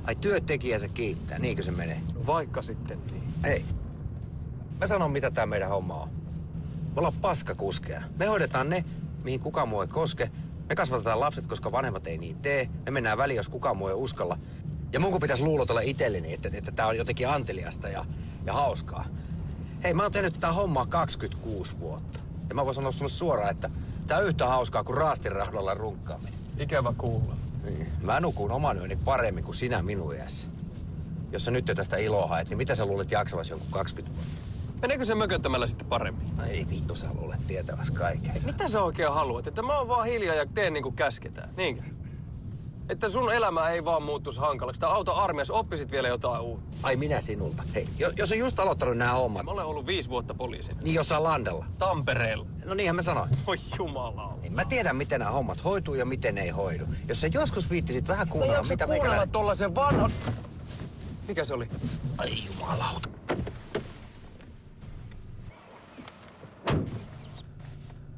Ai työntekijä se kiittää, niinkö se menee? Vaikka sitten niin. Hei, mä sanon mitä tää meidän homma on. Me ollaan paskakuskeja. Me hoidetaan ne, mihin kukaan muu ei koske. Me kasvatetaan lapset, koska vanhemmat ei niin tee. Me mennään väliin, jos kukaan muu ei uskalla. Ja mun kun pitäisi luulotella itselleni, että tää on jotenkin anteliasta ja hauskaa. Hei, mä oon tehnyt tätä hommaa 26 vuotta. Ja mä voin sanoa sulle suoraan, että tää on yhtä hauskaa kuin raastinrahdalla runkkaaminen. Ikävä kuulla. Niin. Mä nukun oman yöni paremmin kuin sinä minun iässä. Jos sä nyt jo tästä iloa haet, niin mitä sä luulet jaksavasi jonkun 20 vuotta? Meneekö se mököttämällä sitten paremmin? No ei vittu, sä luulet tietäväs kaiken. Mitä sä oikein haluat? Että mä oon vaan hiljaa ja teen niin kuin käsketään, niinkö? Että sun elämä ei vaan muuttuisi hankalaksi. Tää auto armias, oppisit vielä jotain uutta. Ai minä sinulta. Hei, jos on just aloittanut nämä hommat. Mä olen ollut 5 vuotta poliisina. Niin jossain landella. Tampereella. No niinhän mä sanoin. Oi jumala. Niin mä tiedän, miten nämä hommat hoituu ja miten ne ei hoidu. Jos sä joskus viittisit vähän kuunnella, mitä meikäläinen... tollasen vanhan... Mikä se oli? Ai jumalauta.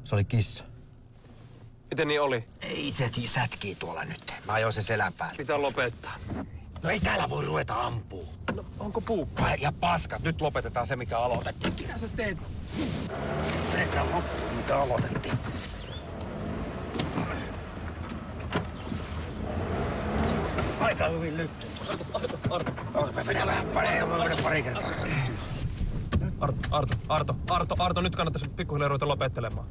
Se oli kissa. Miten niin oli? Ei, se sätkii tuolla nyt. Mä ajoin sen selän päälle. Pitää lopettaa. No ei täällä voi ruveta ampuu. No, onko puukko? Ja paskat, nyt lopetetaan se, mikä aloitettiin. Mitä sä teet? Tehdään loppuun, mitä aloitettiin. Aika hyvin lytty. Arto. Mä vedän vähän pari kertaa. Arto, nyt kannattaisi pikkuhiljaa ruveta lopettelemaan.